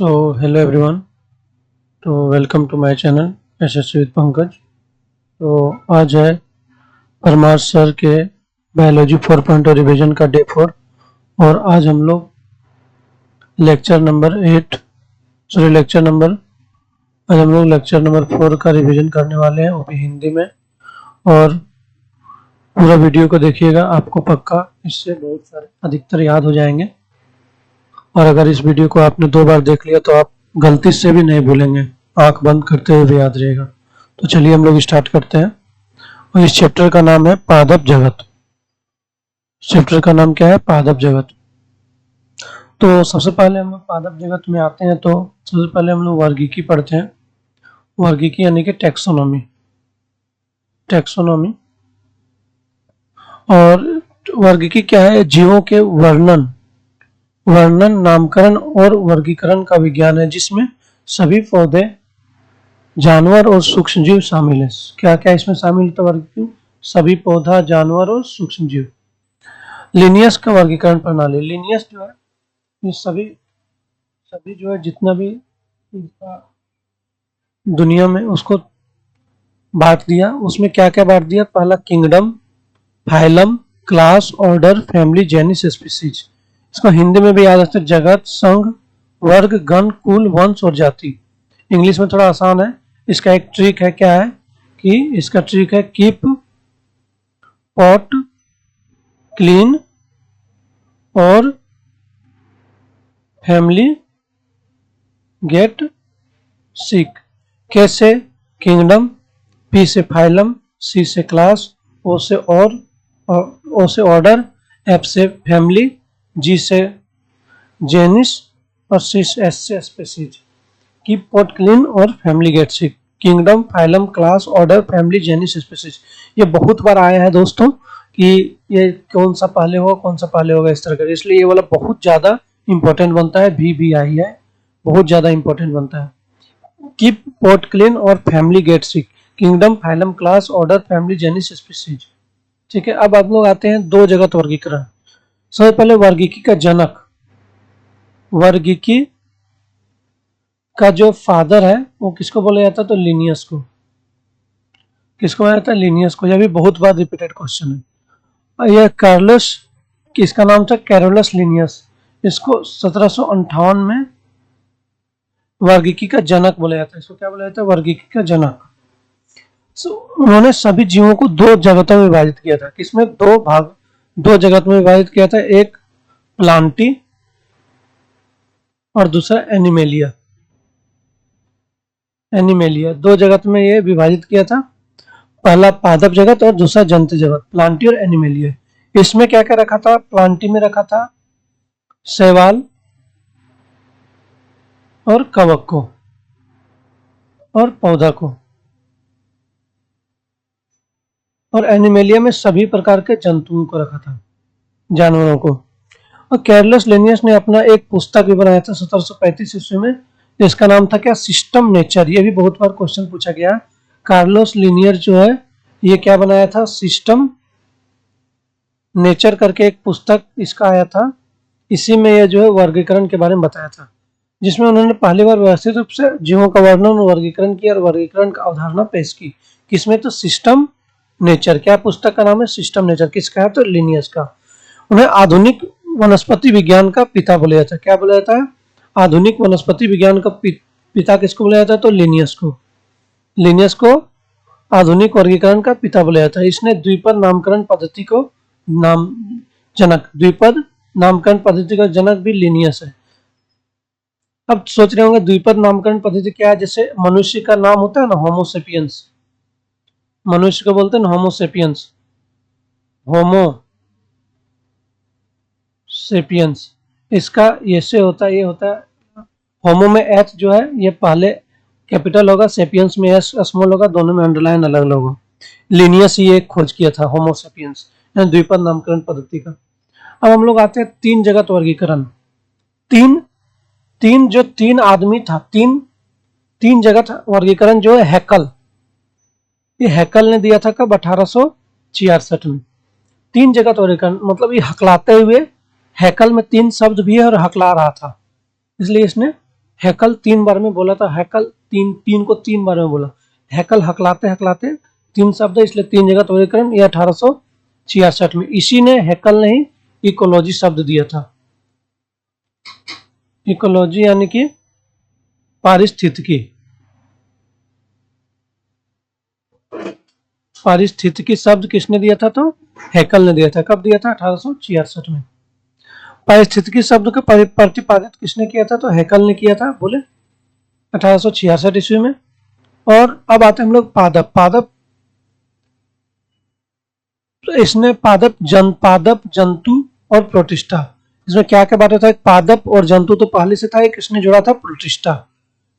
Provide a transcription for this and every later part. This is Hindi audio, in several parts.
So hello everyone, तो welcome to my channel SSC with Pankaj. तो आज है परमार सर के बायोलॉजी 4.0 रिवीजन का डे 4 और आज हम लोग लेक्चर नंबर 4 का रिवीजन करने वाले हैं, वो भी हिंदी में। और पूरा वीडियो को देखिएगा, आपको पक्का इससे बहुत सारे अधिकतर याद हो जाएंगे। और अगर इस वीडियो को आपने 2 बार देख लिया तो आप गलती से भी नहीं भूलेंगे, आंख बंद करते हुए भी याद रहेगा। तो चलिए हम लोग स्टार्ट करते हैं। और इस चैप्टर का नाम है पादप जगत। चैप्टर का नाम क्या है? पादप जगत। तो सबसे पहले हम लोग पादप जगत में आते हैं, तो सबसे पहले हम लोग वर्गीकी पढ़ते हैं। वर्गीकी यानी कि टैक्सोनॉमी। और वर्गीकी क्या है? जीवों के वर्णन, नामकरण और वर्गीकरण का विज्ञान है, जिसमें सभी पौधे, जानवर और सूक्ष्म जीव शामिल है। क्या क्या इसमें शामिल है? वर्गीकरण सभी पौधा, जानवर और सूक्ष्म जीव। लिनियस का वर्गीकरण प्रणाली। लिनियस जो है ये सभी जो है जितना भी दुनिया में उसको बांट दिया। उसमें क्या क्या बांट दिया? पहला kingdom, phylum, class, order, family, genus, species. इसको हिंदी में भी याद रखते हैं: जगत, संघ, वर्ग, गण, कुल, वंश और जाति। इंग्लिश में थोड़ा आसान है। इसका एक ट्रिक है, क्या है कि इसका ट्रिक है कीप पॉट क्लीन और फैमिली गेट सिक। कैसे? किंगडम, पी से फाइलम, सी से क्लास, ओ से ऑर्डर, एफ से फैमिली, जी से जेनिस और सी से एस से स्पीसीज। कीप पॉट क्लीन और family get sick. Kingdom, phylum, class, order, family, genus, species. ये बहुत बार आया है दोस्तों कि ये कौन सा पहले होगा इस तरह का, इसलिए ये वाला बहुत ज्यादा इंपॉर्टेंट बनता है। भी आई है, बहुत ज्यादा इंपॉर्टेंट बनता है। कीप पॉट क्लीन और family get sick. Kingdom, phylum, class, order, family, genus, species. ठीक है। अब आप लोग आते हैं 2 जगत वर्गीकरण। सबसे पहले वर्गीकी का जनक। वर्गीकी का जो फादर है वो किसको बोला जाता है? तो लिनियस को। किसको बोला जाता है? लिनियस को। यह भी बहुत बार रिपीटेड क्वेश्चन है। और यह कार्लोस, किसका नाम था? Carolus Linnaeus. इसको 1758 में वर्गीकी का जनक बोला जाता है। इसको क्या बोला जाता है? वर्गीकी का जनक। उन्होंने सभी जीवों को 2 जगतों में विभाजित किया था। किसमें? 2 जगत में विभाजित किया था। एक प्लांटी और दूसरा एनिमेलिया। 2 जगत में ये विभाजित किया था। पहला पादप जगत और दूसरा जंतु जगत, प्लांटी और एनिमेलिया। इसमें क्या क्या रखा था? प्लांटी में रखा था शैवाल और कवक को और पौधा को, और एनिमेलिया में सभी प्रकार के जंतुओं को रखा था, जानवरों को। और कैरलस लिनियस ने अपना एक पुस्तक भी बनाया था 1735 ईस्वी में। इसका नाम था क्या? System nature. ये भी बहुत बार क्वेश्चन पूछा गया। कार्लोस लिनियर जो है ये क्या बनाया था? सिस्टम नेचर करके एक पुस्तक इसका आया था। इसी में ये जो है वर्गीकरण के बारे में बताया था, जिसमें उन्होंने पहली बार व्यवस्थित रूप से जीवों का वर्णन और वर्गीकरण किया और वर्गीकरण का अवधारणा पेश की। किसमें? तो सिस्टम नेचर। क्या पुस्तक का नाम है? System nature. किसका है? तो लिनियस का। उन्हें आधुनिक वनस्पति विज्ञान का पिता बोला जाता है। क्या बोला जाता है? आधुनिक वनस्पति विज्ञान का पिता किसको बोला जाता है? तो लिनियस को। लिनियस को आधुनिक वर्गीकरण का पिता बोला जाता है। इसने द्विपद नामकरण पद्धति को द्विपद नामकरण पद्धति का जनक भी लिनियस है। अब सोच रहे होंगे द्विपद नामकरण पद्धति क्या है? जैसे मनुष्य का नाम होता है ना, होमोसेपियंस। मनुष्य को बोलते हैं ना होमोसेपियंस। होमोसेपियंस इसका ऐसे होता है, ये होता है होमो में एच जो है ये पहले कैपिटल होगा, सेपियंस में एस स्मॉल होगा, दोनों में अंडरलाइन अलग अलग होगा। लिनियस ही एक खोज किया था होमोसेपियंस, द्विपद नामकरण पद्धति का। अब हम लोग आते हैं 3 जगत वर्गीकरण। तीन आदमी था, तीन जगत वर्गीकरण जो है हैकल, ये हैकल ने दिया था कब? 1866 में। 3 जगत वर्गीकरण मतलब ये हकलाते हुए, हैकल में 3 शब्द भी है और हकला रहा था, इसलिए इसने हैकल 3 बार में बोला था, हैकल तीन को 3 बार में बोला। हैकल हकलाते हकलाते 3 शब्द, इसलिए 3 जगत वर्गीकरण, ये 1866 में। इसी ने हैकल ने ही इकोलॉजी शब्द दिया था। इकोलॉजी यानी कि पारिस्थितिकी। पारिस्थितिकी शब्द किसने दिया था? तो हैकल ने दिया था। कब दिया था? 1866 में। पारिस्थितिकी शब्द का प्रतिपादित किसने किया था? तो हैकल ने किया था, बोले 1866 ईस्वी में। और अब आते हैं हम लोग पादप। पादप, तो इसने पादप जंतु और प्रोटिस्टा, इसमें क्या क्या बात था? एक पादप और जंतु तो पहले से था, एक इसने जोड़ा था प्रोटिस्टा।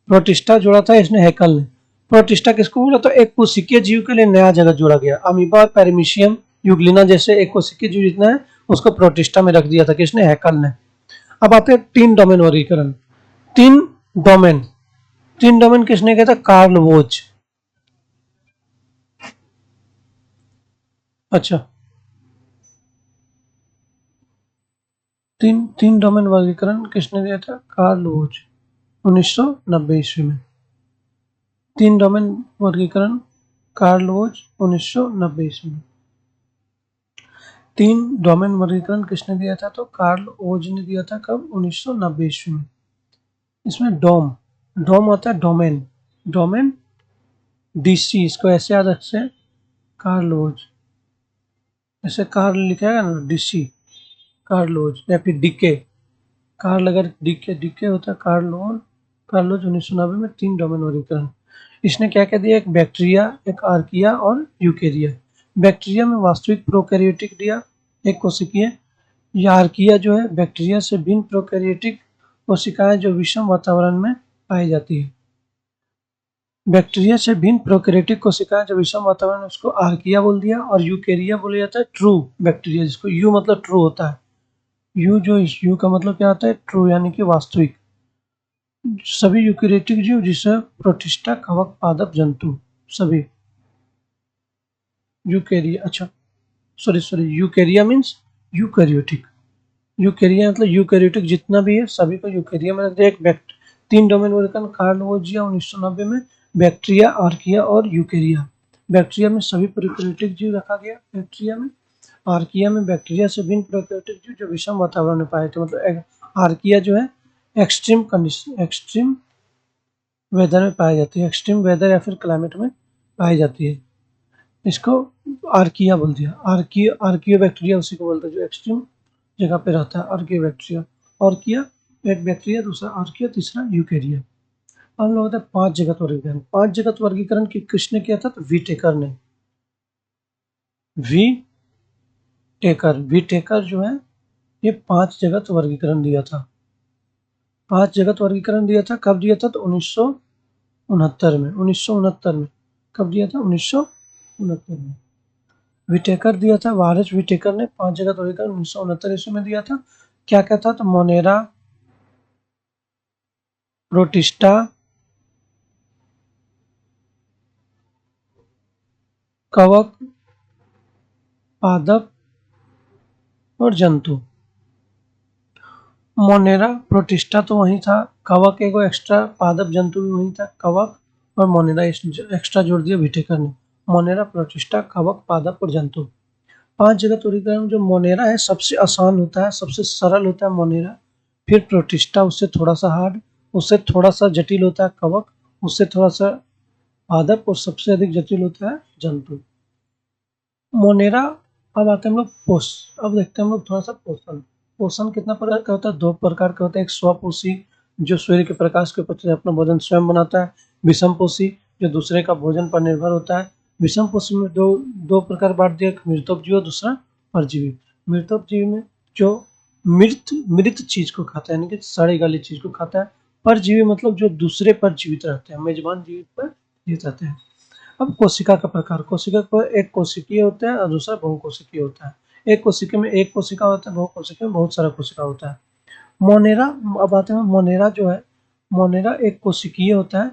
प्रोटिस्टा जोड़ा था इसने हैकल ने। प्रोटिस्टा किसको बोला? तो एक कोशिकीय जीव के लिए नया जगत जोड़ा गया। अमीबा, पेरिमीशियम, यूग्लिना जैसे एक कोशिकीय जीव जितना है उसको प्रोटिस्टा में रख दिया था किसने? हैकल ने। अब आते हैं 3 डोमेन वर्गीकरण। 3 डोमेन, 3 डोमेन किसने किया था? Carl Woese. अच्छा, तीन डोमेन वर्गीकरण किसने दिया था? कार्ल वोज, 1990 ईस्वी में। 3 डोमेन वर्गीकरण कार्ल वोज, 1990 ईस्वी में। 3 डोमेन वर्गीकरण किसने दिया था? तो कार्ल ओज ने दिया था। कब? 1990 ईस्वी में। इसमें डोम, डोम होता है डोमेन, डोमेन डीसी, इसको ऐसे याद रखते हैं, कार्ल ओज, ऐसे कार्ल लिखा है ना, डीसी, कार्ल ओज। या फिर डीके, कार्ल अगर डीके डीके होता है, कार्ल ओज, कार्ल ओज 1990 में। 3 डोमेन वर्गीकरण इसने क्या क्या दिया? एक बैक्टीरिया, एक आर्किया और यूकेरिया। बैक्टीरिया में वास्तविक प्रोकैरियोटिक दिया, एक कोशिकीय। यह आर्किया जो है बैक्टीरिया से भिन्न प्रोकैरियोटिक कोशिकाएं जो विषम वातावरण में पाई जाती है। बैक्टीरिया से भिन्न प्रोकैरियोटिक कोशिकाएं जो विषम वातावरण में, उसको आर्किया बोल दिया। और यूकेरिया बोला जाता है ट्रू बैक्टीरिया, जिसको यू मतलब ट्रू होता है। यू जो यू का मतलब क्या होता है? ट्रू, यानी कि वास्तविक। सभी यूकेरियोटिक जीव जिसे प्रोटिस्टा, कवक, पादप, जंतु, सभी यूकेरिया। अच्छा, sorry, Eukarya means eukaryotic. Eukarya मतलब यूकैरियोटिक जितना भी है सभी को यूकेरिया में रख दिया। एक 3 डोमेन वर्गीकरण कार्ल वोजिया 1990 में। बैक्टीरिया, आर्किया और यूकेरिया। बैक्टीरिया में सभी प्रोकैरियोटिक जीव रखा गया बैक्टीरिया में। आर्किया में बैक्टीरिया से भिन्न प्रोकैरियोटिक जीव जो विषम वातावरण में पाए थे। मतलब आर्किया जो है एक्सट्रीम कंडीशन, एक्सट्रीम वेदर में पाई जाती है, एक्सट्रीम वेदर या फिर क्लाइमेट में पाई जाती है। इसको आर्किया बोल दिया। आर्कियो बैक्टीरिया उसी को बोलते हैं जो एक्सट्रीम जगह पे रहता है, आर्कियो बैक्टीरिया। आर्किया एक बैक्टीरिया, दूसरा आर्किया, तीसरा यूकेरिया। हम लोग होता है 5 जगत वर्गीकरण। 5 जगत वर्गीकरण की किसने किया था? तो वीटेकर ने। वीटेकर जो है ये 5 जगत वर्गीकरण दिया था। 5 जगत वर्गीकरण दिया था। कब दिया था? तो 1969 में। 1969 में कब दिया था? 1969 में विटेकर दिया था। वारस विटेकर ने 5 जगत वर्गीकरण 1969 ईस्वी में दिया था। क्या क्या था? तो मोनेरा, प्रोटिस्टा, कवक, पादप और जंतु। मोनेरा, प्रोटिस्टा तो वही था, कवक एगो एक्स्ट्रा, पादप जंतु भी वही था, कवक और मोनेरा एक्स्ट्रा जोड़ दिया विटेकर ने। मोनेरा, प्रोटिस्टा, कवक, पादप और जंतु। 5 जगत वर्गीकरण में जो मोनेरा है सबसे आसान होता है, सबसे सरल होता है मोनेरा। फिर प्रोटिस्टा उससे थोड़ा सा हार्ड, उससे थोड़ा सा जटिल होता है कवक, उससे थोड़ा सा पादप और सबसे अधिक जटिल होता है जंतु। मोनेरा। अब आते हैं हम लोग अब देखते हैं हम लोग थोड़ा सा पोषण। पोषण कितना प्रकार का होता है? 2 प्रकार का होता है। एक स्वपोषी जो सूर्य के प्रकाश के ऊपर अपना भोजन स्वयं बनाता है। विषम पोषी जो दूसरे का भोजन पर निर्भर होता है। विषम पोषी में दो प्रकार बांट दिया, एक मृतोपजीवी, दूसरा परजीवी। मृतोपजीवी में जो मृत चीज को खाता है, यानी कि सड़ी गली चीज को खाता है। परजीवी मतलब जो दूसरे पर जीवित रहते हैं, मेजबान जीवित पर जीवित रहते हैं। अब कोशिका का प्रकार। कोशिका को एक कोशिकीय होता है और दूसरा बहुकोशिकीय होता है। एक कोशिका में एक कोशिका होता है, बहुकोशिका में बहुत सारा कोशिका होता है। मोनेरा। अब आते हैं मोनेरा जो है, मोनेरा एक कोशिकीय होता है।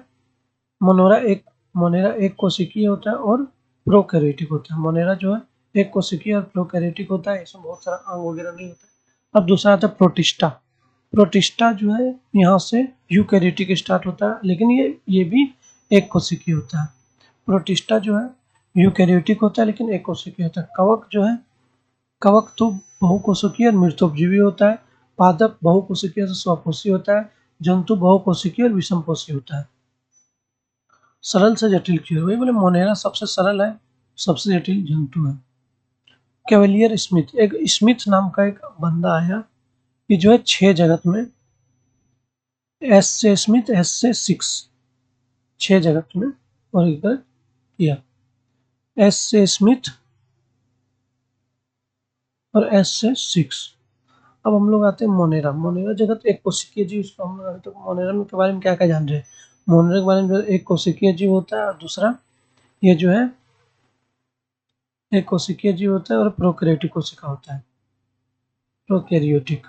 मोनेरा एक कोशिकीय होता है और प्रोकैरियोटिक होता है। मोनेरा जो है एक कोशिकीय और प्रोकैरियोटिक होता है, इसमें बहुत सारा अंग वगैरह नहीं होता है। अब दूसरा आता है प्रोटिस्टा। प्रोटिस्टा जो है यहाँ से यूकैरियोटिक स्टार्ट होता है, लेकिन ये भी एक कोशिकीय होता है। प्रोटिस्टा जो है यूकैरियोटिक होता है लेकिन एक कोशिकीय होता है। कवक जो है, कवक तो बहुकोशिकीय और मृतोपजीवी होता है। पादप बहुकोशिकीय से स्वपोषी होता है। जंतु बहुकोशिकीय और विषमपोषी होता है। सरल से जटिल की वही बोले मोनेरा सबसे सरल है, सबसे जटिल जंतु है। कैवलियर स्मिथ, एक स्मिथ नाम का एक बंदा आया, ये जो है 6 जगत में, एस से स्मिथ, एस से 6, 6 जगत में वर्गीकृत किया। एस से स्मिथ और एस से 6। अब हम लोग आते हैं मोनेरा। मोनेरा जगत एक कोशिकीय जीव, इसको हम लोग अभी तक मोनेरा के बारे में क्या क्या जान रहे हैं। मोनेरा के बारे में एक कोशिकीय जीव होता है और दूसरा ये जो है एक कोशिकीय जीव होता है और प्रोकैरियोटिक कोशिका होता है, प्रोकैरियोटिक।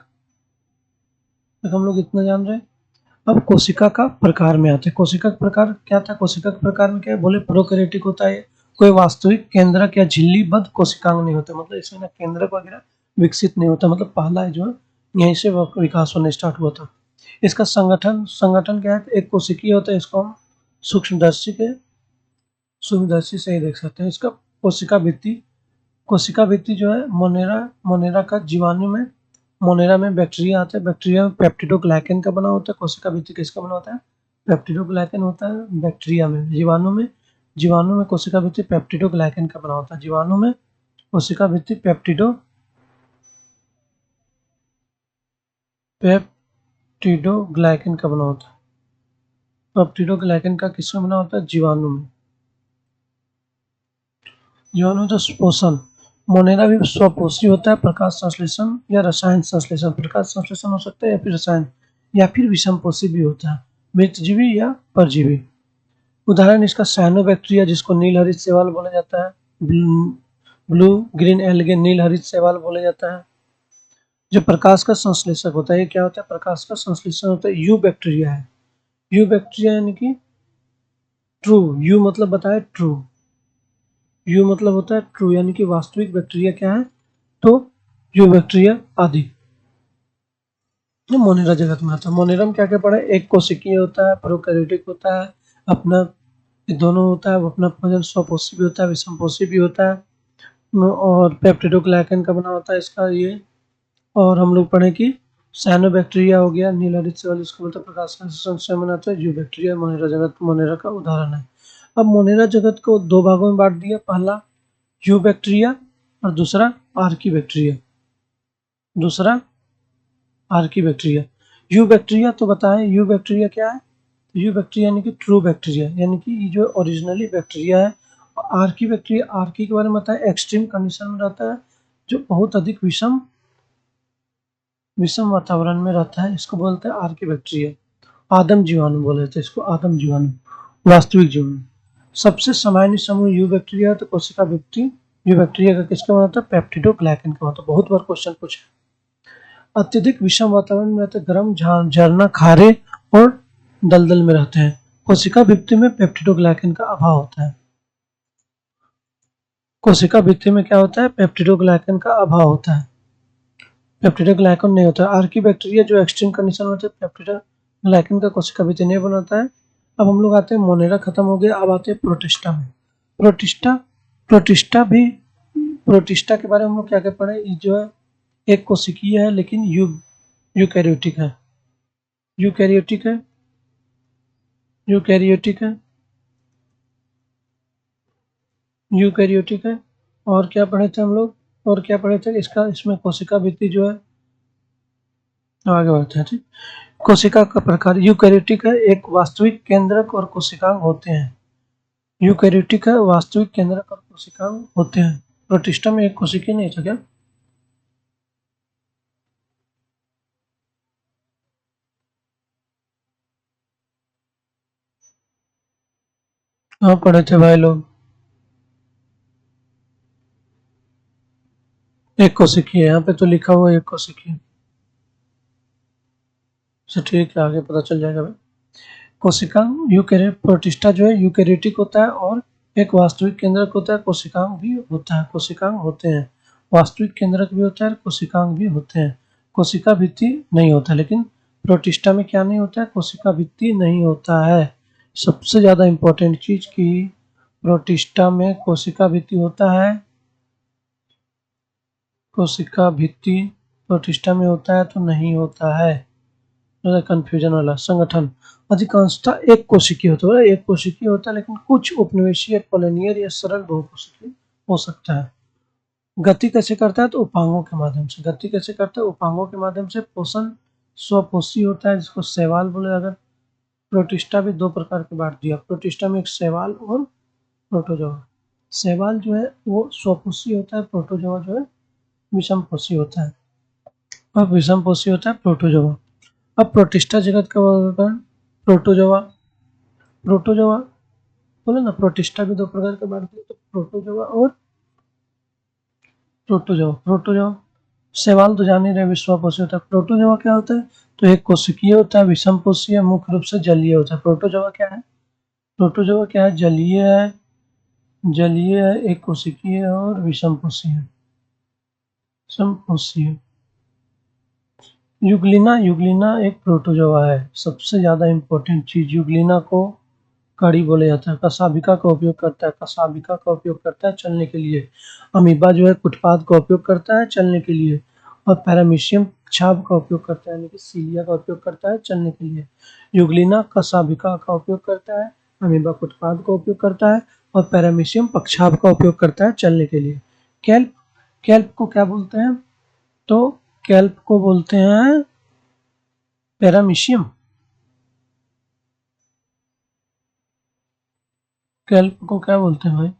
हम लोग इतना जान रहे हैं। अब कोशिका का प्रकार में आते हैं। कोशिका का प्रकार क्या था, कोशिका के प्रकार में क्या है, बोले प्रोकैरियोटिक होता है। कोई वास्तविक केंद्रक या झिल्लीबद्ध कोशिकांग नहीं होता, मतलब इसमें ना केंद्रक वगैरह विकसित नहीं होता, मतलब पहला है जो है यहीं से विकास होने स्टार्ट हुआ था। इसका संगठन क्या है, एक कोशिकीय होता है, इसको हम सूक्ष्मदर्शी से ही देख सकते हैं। इसका कोशिका भित्ति जो है मोनेरा का जीवाणु में, मोनेरा में बैक्टीरिया आता है, बैक्टीरिया में पेप्टिडोग्लाइकन का बना होता है। कोशिका भित्ति किसका बना होता है, पेप्टिडोग्लाइकन होता है बैक्टीरिया में। जीवाणु में कोशिका भित्ति पेप्टिडोग्लाइकन का बना होता है। जीवाणु में कोशिका भित्ति पेप्टिडोग्लाइकन का बना होता है। पेप्टिडोग्लाइकन का किसमें बना होता है, जीवाणु में। जीवाणु तो पोषण, मोनेरा भी स्वपोषी होता है। प्रकाश संश्लेषण या रसायन संश्लेषण, प्रकाश संश्लेषण हो सकता है या फिर रसायन, या फिर विषमपोषी भी होता है, मृतजीवी या परजीवी। उदाहरण इसका साइनोबैक्टीरिया, जिसको नील हरित शैवाल बोला जाता है, ब्लू ग्रीन एल्गे नील हरित शैवाल बोला जाता है। जो प्रकाश का संश्लेषक होता है, ये क्या होता है, प्रकाश का संश्लेषण होता है, यू बैक्टीरिया है। यू बैक्टीरिया यानी कि ट्रू, यू मतलब बताए ट्रू, यू मतलब होता है ट्रू, यानी कि वास्तविक बैक्टीरिया क्या है, तो यू बैक्टीरिया आदि। मोनेरा जगत में आता है। मोनेरा में क्या क्या पड़ा है, एक कोशिकीय होता है, प्रोकैरियोटिक होता है, अपना दोनों होता है, अपना भोजन स्वपोषी भी होता है, विषमपोषी भी होता है, और पेप्टिडोग्लाइकन का बना होता है इसका ये। और हम लोग पढ़े कि साइनोबैक्टीरिया हो गया, नील हरित शैवाल, इसको बोलते हैं प्रकाश संश्लेषण से बनाता है। यू बैक्टीरिया मोनेरा जगत, मोनेरा का उदाहरण है। अब मोनेरा जगत को 2 भागों में बांट दिया, पहला यू बैक्टीरिया और दूसरा आर्की बैक्टीरिया। यू बैक्टीरिया तो बताएं, यू बैक्टीरिया क्या है, यू बैक्टीरिया यानी कि ट्रू बैक्टीरिया, यानी कि ये जो ओरिजिनली बैक्टीरिया है। आर्की बैक्टीरिया, आर्की के बारे में बताएं, एक्सट्रीम कंडीशन में रहता है, जो बहुत अधिक विषम वातावरण में रहता है, इसको बोलते हैं आर्की बैक्टीरिया। आदम जीवाणु बोले जाते हैं इसको, आदम जीवाणु, वास्तविक जीवाणु। सबसे सामान्य समूह यू बैक्टीरिया, तो कोशिका भित्ति यू बैक्टीरिया का किसका बना होता है, पेप्टिडोग्लाइकन का होता है। बहुत बार क्वेश्चन पूछे। अत्यधिक विषम वातावरण में रहते, गर्म, झरना, खारे और दलदल में रहते हैं। कोशिका भित्ति में पेप्टिडोग्लाइकन का अभाव होता है। कोशिका भित्ति में क्या होता है, पेप्टिडोग्लाइकन का अभाव होता है, पेप्टिडोग्लाइकन नहीं होता है। आर्की बैक्टीरिया जो एक्सट्रीम कंडीशन में होता है, पेप्टिडोग्लाइकन का कोशिका भित्ति नहीं बनाता है। अब हम लोग आते हैं, मोनेरा खत्म हो गया, अब आते हैं प्रोटिस्टा में। प्रोटिस्टा के बारे में हम लोग क्या क्या पढ़े, ये जो है एक कोशिकीय है लेकिन यूकैरियोटिक है। और क्या पढ़े थे हम लोग, इसमें कोशिका भित्ति जो है, आगे बढ़ते हैं। ठीक, कोशिका का प्रकार यूकैरियोटिक है, एक वास्तविक केंद्रक और कोशिकांग होते हैं। यूकैरियोटिक है, वास्तविक केंद्रक और कोशिकांग होते हैं। प्रोटिस्टा में एक कोशिकीय नहीं था क्या, हाँ पढ़े थे भाई लोग, एक कोशिकीय, यहाँ पे तो लिखा हुआ है एक कोशिकीय। ठीक है, आगे पता चल जाएगा भाई। कोशिकांग प्रोटिस्टा जो है यूकैरियोटिक होता है और एक वास्तविक केंद्रक होता है, कोशिकांग भी होता है, कोशिकांग होते हैं, वास्तविक केंद्रक भी होता है, कोशिकांग भी होते हैं। कोशिका भित्ति नहीं होता, लेकिन प्रोटिस्टा में क्या नहीं होता है, कोशिका भित्ति नहीं होता है। सबसे ज्यादा इंपॉर्टेंट चीज की प्रोटिस्टा में कोशिका भित्ति होता है, कोशिका भित्ति प्रोटिस्टा में होता है तो नहीं होता है, कंफ्यूजन वाला। संगठन अधिकांशतः एक कोशिकीय होता है, एक कोशिकीय होता है, लेकिन कुछ उपनिवेशीय कॉलोनियल या सरल बहुकोशिकीय हो सकता है। गति कैसे करता है, तो उपांगों के माध्यम से। गति कैसे करता है, उपांगों के माध्यम से। पोषण स्वपोषी होता है, जिसको शैवाल बोले। अगर प्रोटिस्टा भी दो प्रकार के बांट दिया, प्रोटिस्टा में एक शैवाल और प्रोटोजोआ। शैवाल जो है वो स्वपोषी होता है, प्रोटोजोआ जो है विषमपोषी होता है, और विषमपोषी होता है प्रोटोजोआ। अब प्रोटिस्टा जगत का वर्गीकरण। प्रोटोजोआ, प्रोटोजोआ बोले ना, प्रोटिस्टा भी दो प्रकार के बांट दिए, तो प्रोटोजोआ और प्रोटोजोआ। प्रोटोजोआ शैवाल तो जान ही रहे विश्वपोषी होता है। प्रोटोजोआ क्या होता है, तो एक कोशिकीय होता है, विषमपोषी, मुख्य रूप से जलीय होता है। प्रोटोजोआ क्या है, प्रोटोजोआ क्या है, जलीय है, जलीय है, एक कोशिकीय है और विषमपोषी है, विषमपोषी है। यूग्लिना, यूग्लिना एक प्रोटोजोआ है। सबसे ज्यादा इंपॉर्टेंट चीज, यूग्लिना को कड़ी बोले जाता है। कशाभिका का उपयोग करता है, कशाभिका का उपयोग करता है चलने के लिए। अमीबा जो है कुटपाद का उपयोग करता है चलने के लिए, और पैरामीशियम छाप का उपयोग करता है, यानी कि सीलिया का उपयोग करता है चलने के लिए। यूग्लिना कशाभिका का उपयोग करता है, अमीबा कुटपाद का उपयोग करता है, और पैरामीशियम पक्षाभ का उपयोग करता है चलने के लिए। कैल्प, कैल्प को क्या बोलते हैं, तो कैल्प को बोलते हैं पैरामीशियम। कैल्प को क्या बोलते हैं भाई,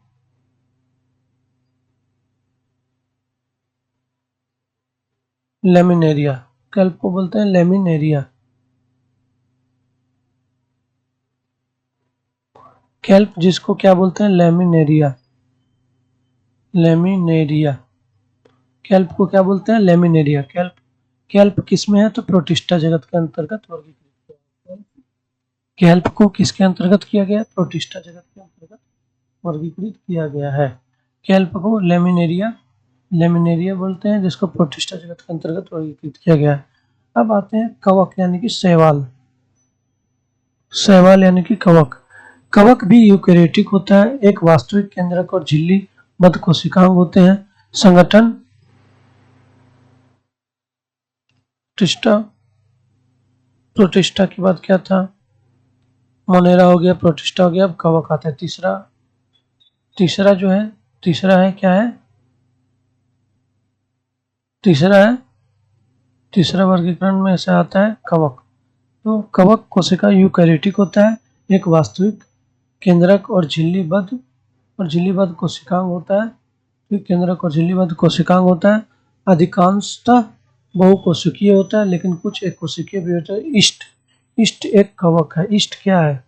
लेमिनेरिया। कैल्प को बोलते हैं लेमिनेरिया। कैल्प जिसको क्या बोलते हैं, लेमिनेरिया, लेमिनेरिया। कैल्प को क्या बोलते हैं, लेमिनेरिया। कैल्प, कैल्प किस में है, तो प्रोटिस्टा जगत के अंतर्गत वर्गीकृत किया गया। कैल्प को किसके अंतर्गत किया गया, प्रोटिस्टा जगत के अंतर्गत वर्गीकृत किया गया है। कैल्प को लेमिनेरिया, लेमिनेरिया बोलते हैं, जिसको प्रोटिस्टा जगत के अंतर्गत वर्गीकृत किया गया है। अब आते हैं कवक यानी कि शैवाल। शैवाल यानी कि कवक। कवक भी यूकेरियोटिक होता है, एक वास्तविक केंद्रक और झिल्ली बद्ध कोशिकांग होते हैं। संगठन प्रोटिस्टा, प्रोटिस्टा के बाद क्या था, मोनेरा हो गया, प्रोटिस्टा हो गया, अब कवक आता है। तीसरा, तीसरा जो है, तीसरा है क्या है, तीसरा है, तीसरा वर्गीकरण में ऐसे आता है कवक। तो कवक कोशिका यूकेरियोटिक होता है, एक वास्तविक केंद्रक और झिल्लीबद्ध, और झिल्लीबद्ध कोशिकांग होता है, फिर केंद्रक और झिल्लीबद्ध कोशिकांग होता है। अधिकांशतः बहुकोशिकीय होता है, लेकिन कुछ एक कोशिकीय भी होता है। इष्ट, इष्ट एक कवक है। इष्ट क्या है,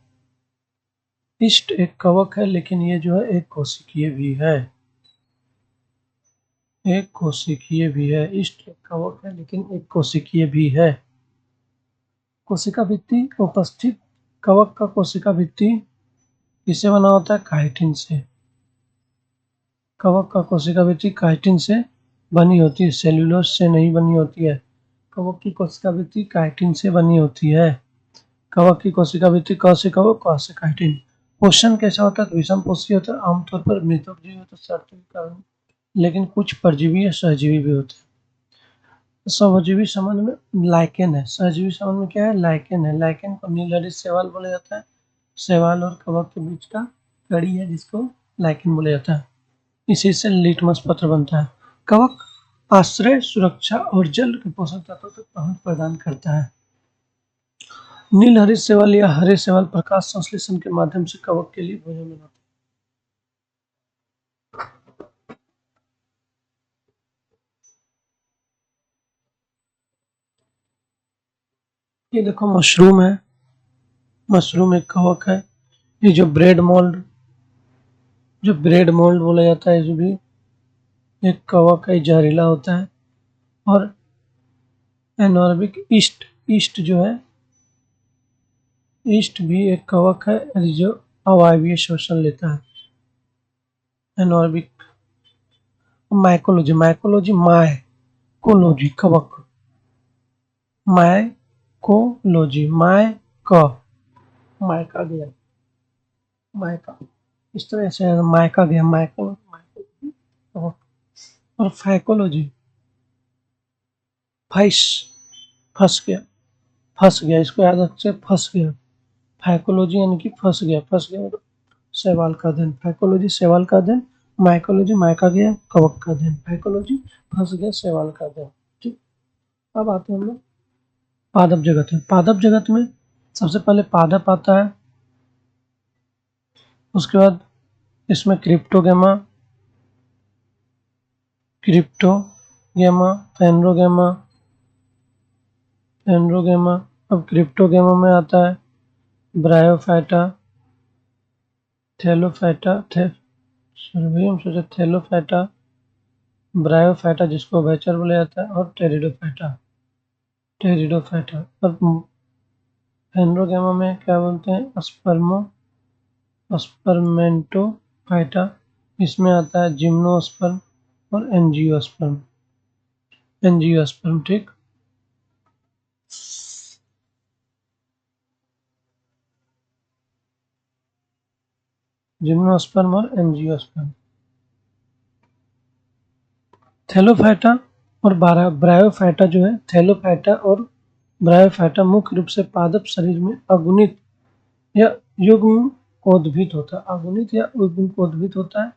इष्ट एक कवक है, लेकिन ये जो है एक कोशिकीय भी है, एक कोशिकीय भी है। इष्ट एक कवक है, लेकिन एक कोशिकीय भी है। कोशिका भित्ति उपस्थित कवक का कोशिका भित्ति किससे बना होता है, काइटिन से। कवक का कोशिका भित्ति काइटिन से बनी होती है, सेल्यूलोज से नहीं बनी होती है। कवक की कोशिका भित्ति काइटिन से बनी होती है। कवक की कोशिका भित्ति क से कवक, क से काइटिन। पोषण कैसा होता है, विषमपोषी होता है, आमतौर पर मृतक जीव होता है शर्तों के कारण, लेकिन कुछ परजीवी या सहजीवी भी होते हैं। सहजीवी संबंध में लाइकेन है, सहजीवी संबंध में क्या है, लाइकेन है। लाइकेन को नीलहरित शैवाल बोला जाता है। शैवाल और कवक के बीच का कड़ी है, जिसको लाइकेन बोला जाता है। इसी से लिटमस पत्र बनता है। कवक आश्रय, सुरक्षा और जल के पोषक तत्वों तक पहुंच प्रदान करता है। नील हरित शैवाल या हरे शैवाल प्रकाश संश्लेषण के माध्यम से कवक के लिए भोजन बनाते हैं। ये देखो मशरूम है, मशरूम एक कवक है। ये जो ब्रेड मोल्ड, जो ब्रेड मोल्ड बोला जाता है, जो भी एक कवक है, जहरीला होता है। और एनॉर्बिक ईस्ट, ईस्ट जो है, ईस्ट भी एक कवक है जो अवायवीय श्वसन लेता है। एनॉर्बिक। माइकोलॉजी, माइकोलॉजी माइकोलॉजी कवक, माइकोलॉजी, मायका गया, मायका, इस तरह से मायका गया, माइको, और फाइकोलॉजी, फाइस, फंस गया, फंस गया, इसको याद रखिए, फंस गया। फाइकोलॉजी यानी कि फंस गया, फंस गया मतलब शैवाल का अध्ययन। फाइकोलॉजी शैवाल का अध्ययन, माइकोलॉजी मायका गया, कवक का अध्ययन। फाइकोलॉजी फंस गया, शैवाल का अध्ययन। ठीक, अब आते हैं हम लोग पादप जगत में। पादप जगत में सबसे पहले पादप आता है, उसके बाद इसमें क्रिप्टोगेमा, क्रिप्टोगेमा, फेनरोगेमा, फेनरोगेमा। अब क्रिप्टोगेमा में आता है ब्रायोफाइटा, थैलोफाइटा, हम सोचे थैलोफाइटा, ब्रायोफाइटा जिसको वेचर बोला जाता है, और टेरिडोफाइटा, टेरिडोफाइटा। अब फेनरोगेमा में क्या बोलते हैं, स्पर्मेंटोफाइटा, इसमें आता है जिम्नोस्पर्म और एंजियोस्पर्म, एंजियोस्पर्म। ठीक, जिम्नोस्पर्म और एंजियोस्पर्म। थैलोफाइटा और ब्रायोफाइटा जो है, थैलोफाइटा और ब्रायोफाइटा मुख्य रूप से पादप शरीर में अगुणित या युग्म कोद्भिद होता है, अगुणित या युग्म कोद्भिद होता है।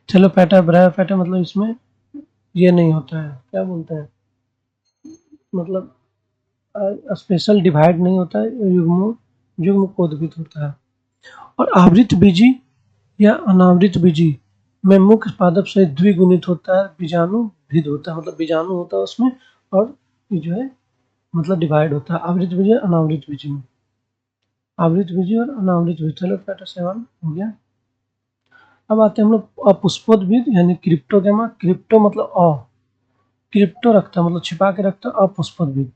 थैलोफाइटा ब्रायोफाइटा मतलब इसमें ये नहीं होता है, क्या बोलते हैं, मतलब स्पेशल डिवाइड नहीं होता है, युग्म युग्म कोद्भिद होता है। और आवृत बीजी या अनावृत बीजी में मुख्य पादप से द्विगुणित होता है, बीजाणु भिद होता है, मतलब बीजाणु होता है उसमें, और ये जो है मतलब डिवाइड होता है आवृत बीजी और अनावृत बीजी में। आवृत बीजी और अनावृत बीजी, थैलोफाइटा शैवाल हो गया। अब आते हैं हम लोग अपुष्पोद्भिद यानी क्रिप्टोगेमा। क्रिप्टो मतलब क्रिप्टो रखता है मतलब छिपा के रखता है, अपुष्पोद्भिद।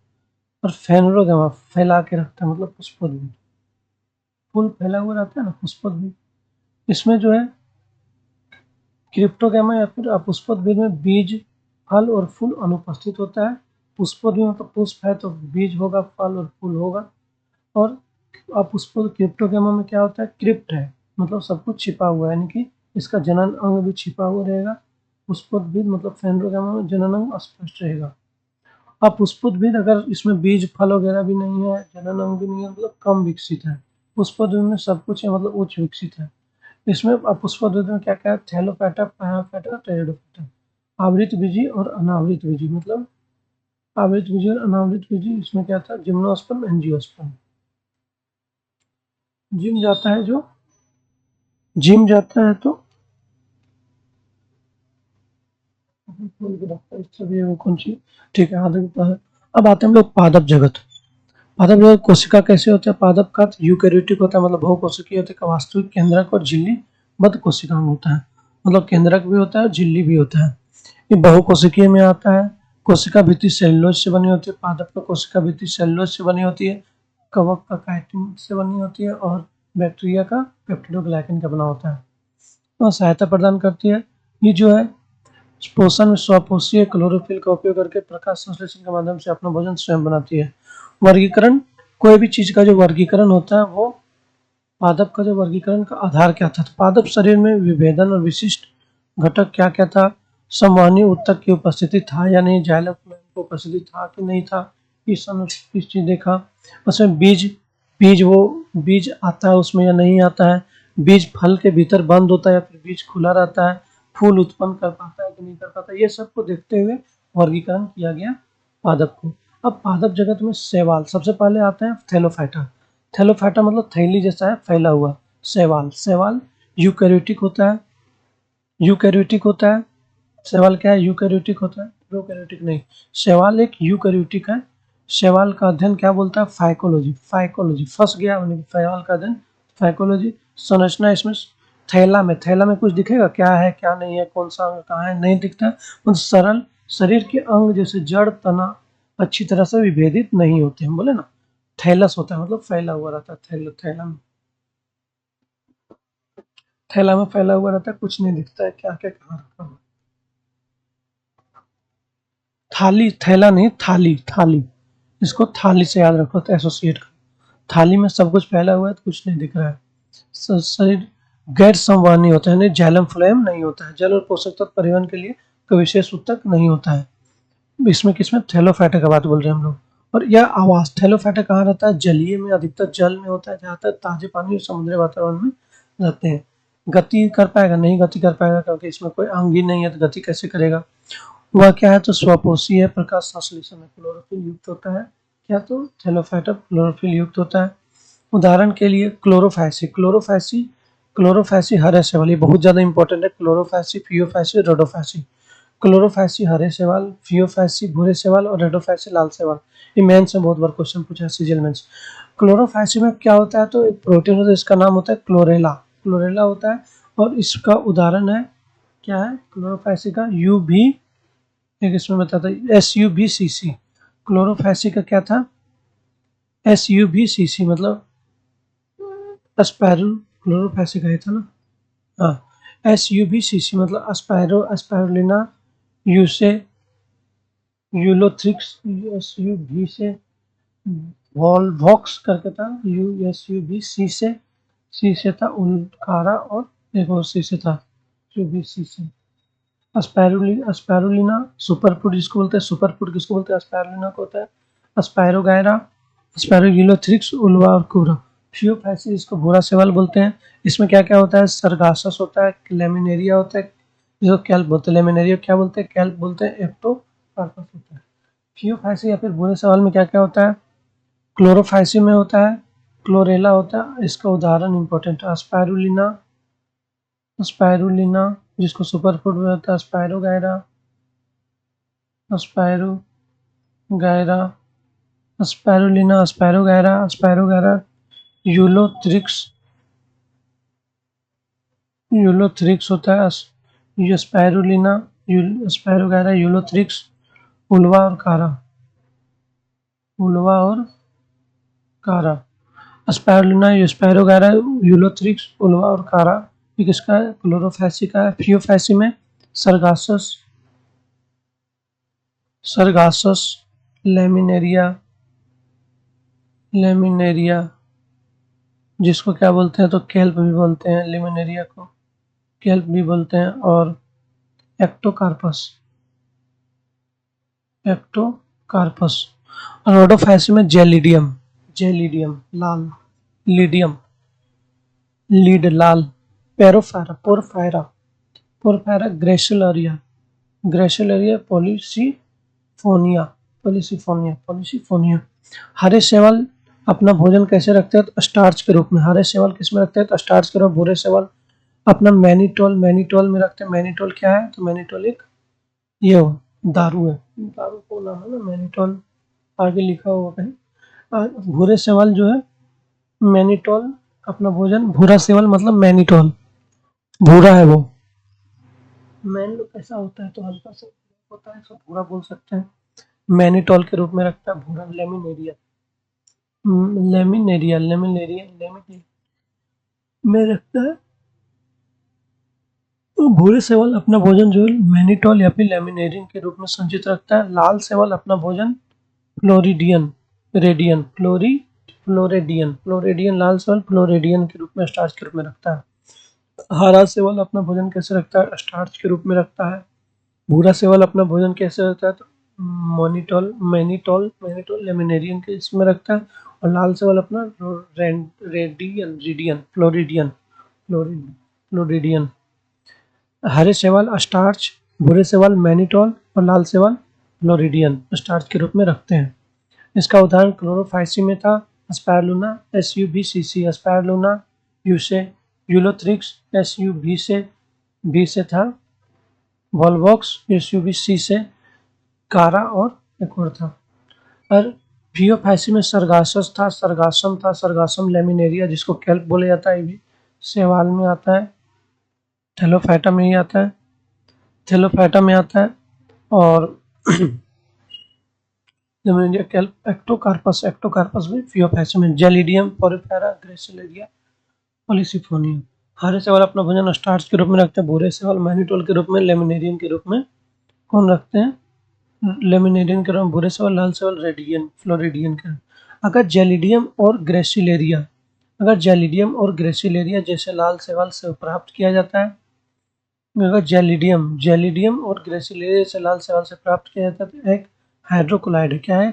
और फेनरोगेमा फैला के रखता है मतलब पुष्पोद्भिद, फूल फैला हुआ रहता है ना, पुष्पोद्भिद। इसमें जो है क्रिप्टोगेमा या फिर अपुष्पोद्भिद में बीज, फल और फूल अनुपस्थित होता है। पुष्पोद्भिद मतलब पुष्प है तो बीज होगा, फल और फूल होगा। और अपुष्पोद क्रिप्टोगेमा में क्या होता है, क्रिप्ट है मतलब सब कुछ छिपा हुआ है, यानी कि इसका जनन अंग भी छिपा हुआ रहेगा। पुष्पोद्भिद मतलब फेनरोगेमा में जनन अंग स्पष्ट रहेगा। अपुष्पोद्भिद अगर इसमें बीज फल वगैरह भी नहीं है, जनन अंग भी नहीं है, मतलब कम विकसित है। पुष्पोद्भिद में सब कुछ है मतलब उच्च विकसित है। इसमें पुष्पोद्भिद में क्या क्या है, थैलोफाइटा, पैराफाइटा, टेरिडोफाइटा। आवृत बीजी और अनावृत बीजी, मतलब आवृत बीजी और अनावृत बीजी, इसमें क्या था, जिम्नोस्पर्म, एंजियोस्पर्म। जिम जाता है जो, जिम जाता है तो कौन सी, ठीक है, आधा होता है। अब आते हैं हम लोग पादप जगत। पादप जगत कोशिका कैसे होता है, पादप का यूकैरियोटिक होता है मतलब बहुकोशिकीय होता है, वास्तविक केंद्रक और झिल्ली बद्ध कोशिका में होता है, मतलब केंद्रक भी होता है और झिल्ली भी होता है। ये बहुकोशिकीय में आता है। कोशिका भित्ति सेलुलोज से बनी होती है, पादप का कोशिका भित्ति सेलुलोज से बनी होती है, कवक का काइटिन से बनी होती है, और बैक्टीरिया का पेप्टिडोग्लाइकन का बना होता है, और सहायता प्रदान करती है। ये जो है पोषण में स्वपोषीय क्लोरोफिल का उपयोग करके प्रकाश संश्लेषण के माध्यम से अपना भोजन स्वयं बनाती है। वर्गीकरण, कोई भी चीज का जो वर्गीकरण होता है वो पादप का जो वर्गीकरण का आधार क्या था, तो पादप शरीर में विभेदन और विशिष्ट घटक क्या क्या था, संवहनी ऊतक की उपस्थिति था या नहीं, जाइलम की उपस्थिति था कि नहीं था, इस चीज देखा। उसमें बीज, वो बीज आता है उसमें या नहीं आता है, बीज फल के भीतर बंद होता है या फिर बीज खुला रहता है, फूल उत्पन्न कर पाता है कि नहीं कर पाता, ये सब को देखते हुए वर्गीकरण किया गया पादप को। अब पादप जगत में शैवाल सबसे पहले आता है, थैलोफाइटा। थैलोफाइटा मतलब थैली जैसा है, फैला हुआ। शैवाल, शैवाल यूकैरियोटिक होता है, यूकैरियोटिक होता है। शैवाल क्या है, यूकैरियोटिक होता है, प्रोकैरियोटिक नहीं। शैवाल एक यूकैरियोटिक है। शैवाल का अध्ययन क्या बोलता है, फाइकोलॉजी, फाइकोलॉजी फंस गया मतलब शैवाल का अध्ययन फाइकोलॉजी। संरचना इसमें थैला में, थैला में कुछ दिखेगा क्या है क्या नहीं है, कौन सा अंग कहाँ है, नहीं दिखता। मतलब सरल शरीर के अंग जैसे जड़ तना अच्छी तरह से विभेदित नहीं होते, हम बोले ना थैलस होता है मतलब फैला हुआ रहता है, थैला में फैला हुआ रहता है, कुछ नहीं दिखता है क्या क्या कहाँ रखा हुआ। थाली, थैला नहीं थाली, थाली इसको थाली से याद रखो, तो एसोसिएट करो। थाली में सब कुछ फैला हुआ है तो कुछ नहीं दिख रहा है। शरीर गैर संवहनी होता है, यानी जाइलम फ्लोएम नहीं होता है। जल और पोषक तत्व परिवहन के लिए कोई विशेष ऊतक नहीं होता है। इसमें किसमें, थैलोफाइटा का बात बोल रहे हैं हम लोग। और यह आवास थैलोफाइटा कहाँ रहता है, जलीय में, अधिकतर जल में होता है, जहाँ तक ताजे पानी और समुद्री वातावरण में रहते हैं। गति कर पाएगा, नहीं गति कर पाएगा, क्योंकि इसमें कोई अंग ही नहीं है, तो गति कैसे करेगा। वह क्या है, तो स्वपोषी है, प्रकाश संश्लेषण है, क्लोरोफिल युक्त होता है। क्या, तो थैलोफाइटा क्लोरोफिल युक्त होता है। उदाहरण के लिए क्लोरोफैसी, क्लोरोफैसी हरे शैवाल, ये बहुत ज्यादा इंपॉर्टेंट है। क्लोरोफैसी, फियोफैसी, रोडोफैसी। क्लोरोफैसी हरे शैवाल, फियोफैसी भूरे शैवाल और रेडोफैसी लाल शैवाल। ये मेंस में बहुत बार क्वेश्चन पूछा है, सीजीएल मेंस। क्लोरोफैसी में क्या होता है, तो एक प्रोटीन होता है, इसका नाम होता है क्लोरेला, क्लोरेला होता है। और इसका उदाहरण है, क्या है, क्लोरोफैसी का यूवी, एक इसमें बताता है SUBCC। क्लोरोफैसी का क्या था, SUBCC मतलब अस्पैरो, क्लोरोफैसी का ही था ना, हाँ। SUBCC मतलब अस्पैरुलिना यूसे यूलोथ्रिक्स, SUB से वॉल्वॉक्स करके था, SUBC सी से था उल्कारा, और एक और सी से था, SUBC से। अस्पैरुलिना सुपरफूड जिसको बोलते हैं, सुपरफूड किसको बोलते हैं, अस्पैरुलिना को होता है। अस्पायरोगायरा, अस्पैरोगिलोथ्रिक्स, उल्वा और कुबरा। फियोफैसी जिसको भूरा शैवाल बोलते हैं, इसमें क्या क्या होता है, सरगासस होता है, लेमिनेरिया होता है, जिसको कैल्प बोलते हैं। लेमिनेरिया क्या बोलते हैं, कैल्प बोलते हैं। एक्टोकार्पस होता है। फियोफैसी या फिर भूरे शैवाल में क्या क्या होता है, क्लोरोफैसी में होता है, क्लोरेला होता है। इसका उदाहरण इंपॉर्टेंट है, स्पायरुलिना जिसको सुपरफूड में होता है, स्पायरोगायरा, स्पायरोगायरा, यूलोथ्रिक्स होता है। ये स्पायरोगायरा, यूलोथ्रिक्स, उल्वा और कारा। स्पायरुलिना, स्पायरोगायरा, यूलोथ्रिक्स, उल्वा और कारा। ये किसका है, क्लोरोफैसी का है। फियोफैसी में सरगासस, लेमिनेरिया जिसको क्या बोलते हैं, तो केल्प भी बोलते हैं, लेमिनेरिया को केल्प भी बोलते हैं। और एक्टोकार्पस। रोडोफैसी में जेलिडियम लाल, लीडियम लीड लाल, पोरफायरा ग्रेसिलरिया पॉलिसिफोनिया। हरे शैवाल अपना भोजन कैसे रखते हैं, तो स्टार्च के रूप में। हरे शैवाल किसमें रखते हैं, तो स्टार्च के रूप में। भूरे शैवाल अपना मैनिटोल में रखते हैं। मैनिटोल क्या है, तो मैनिटोल एक ये दारू है, दारू को नाम है ना मैनिटोल, आगे लिखा हुआ कहीं। भूरे शैवाल जो है मैनिटोल, अपना भोजन, भूरा शैवाल मतलब मैनिटोल, भूरा है वो। मैन लोग कैसा होता है, तो हल्का सा होता है, सब भूरा बोल सकते हैं। मैनिटोल के रूप में रखता है भूरा। लेमिनेरिया में रखता है। तो भूरे शैवाल अपना भोजन जो है मैनिटोल या फिर लेमिनेरियन के रूप में संचित रखता है। लाल शैवाल अपना भोजन फ्लोरिडियन रेडियन फ्लोरेडियन लाल शैवाल फ्लोरेडियन के रूप में, स्टार्च के रूप में रखता है। हरा शैवाल अपना भोजन कैसे रखता है, स्टार्च के रूप में रखता है। भूरा शैवाल अपना भोजन कैसे रखता है, तो मैनिटोल लेमिनेरियन के इसमें रखता है। और लाल शैवाल अपना फ्लोरिडियन। हरे शैवाल स्टार्च, भूरे शैवाल मैनिटोल और लाल शैवाल फ्लोरिडियन स्टार्च के रूप में रखते हैं। इसका उदाहरण क्लोरोफाइसी में था spirulina SUBCC, spirulina Ulothrix SUB से था, वॉल्वॉक्स SUBC से, कारा और एक और था। और फियोफैसी में सरगासम लेमिनेरिया जिसको केल्प बोला जाता है, ये भी शैवाल में आता है, थैलोफाइटा में आता है। और लेमिनेरिया केल्प, एक्टोकार्पस भी फियोफैसी में। Gelidium, Porifera, Gracilaria, Polysiphonia. हरे शैवाल अपना भोजन स्टार्च के रूप में रखते हैं। भूरे शैवाल मैनिटोल के रूप में, लेमिनेरियन के रूप में कौन रखते हैं, लेमिनेरियन कह रहा हूँ, भूरे शैवाल, लाल शैवाल, रेडियन, फ्लोरिडियन कह रहा हूँ। अगर जेलिडियम और ग्रेसिलेरिया, अगर जेलिडियम और ग्रेसिलेरिया जैसे लाल शैवाल से प्राप्त किया जाता है, अगर जेलिडियम और ग्रेसिलेरिया से लाल शैवाल से प्राप्त किया जाता है तो एक हाइड्रोक्लोराइड है। क्या है?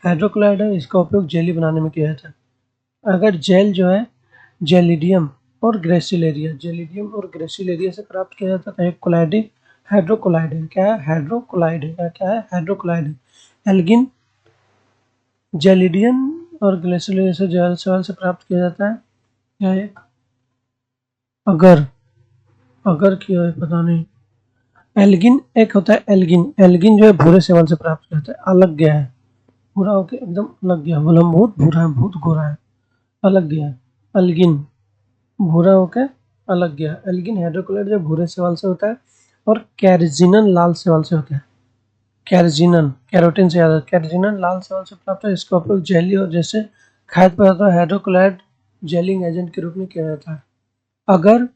हाइड्रोक्लोराइड है, इसका उपयोग जेली बनाने में किया जाता है। अगर जेल जो है जेलिडियम और ग्रेसिलेरिया से प्राप्त किया जाता है तो एक कोलाइडिक हाइड्रोक्लोराइड है। क्या है? हाइड्रोक्लोराइड है। क्या है? हाइड्रोक्लोराइड है। एल्गिन जेलिडियम और ग्रेसिलेरिया से जेल शैवाल से प्राप्त किया जाता है। क्या है? अगर क्या है पता नहीं। एल्गिन एक होता है, एल्गिन जो है भूरे शैवाल से प्राप्त किया जाता है। अलग गया है, पूरा होके एकदम अलग गया, बोला बहुत भूरा है, बहुत गोरा है, अलग गया है। एल्गिन भूरा होके अलग गया। एल्गिन हाइड्रोक्लोराइड जो भूरे शैवाल से होता है, और कैरजिनन लाल शैवाल से होता है। कैरजिनन कैरोटीन से याद है, कैरजिनन लाल शैवाल से प्राप्त है। इसका उपयोग जेली और जैसे खाद्य पदार्थों हाइड्रोक्लोराइड जेलिंग एजेंट के रूप में किया जाता है। अगर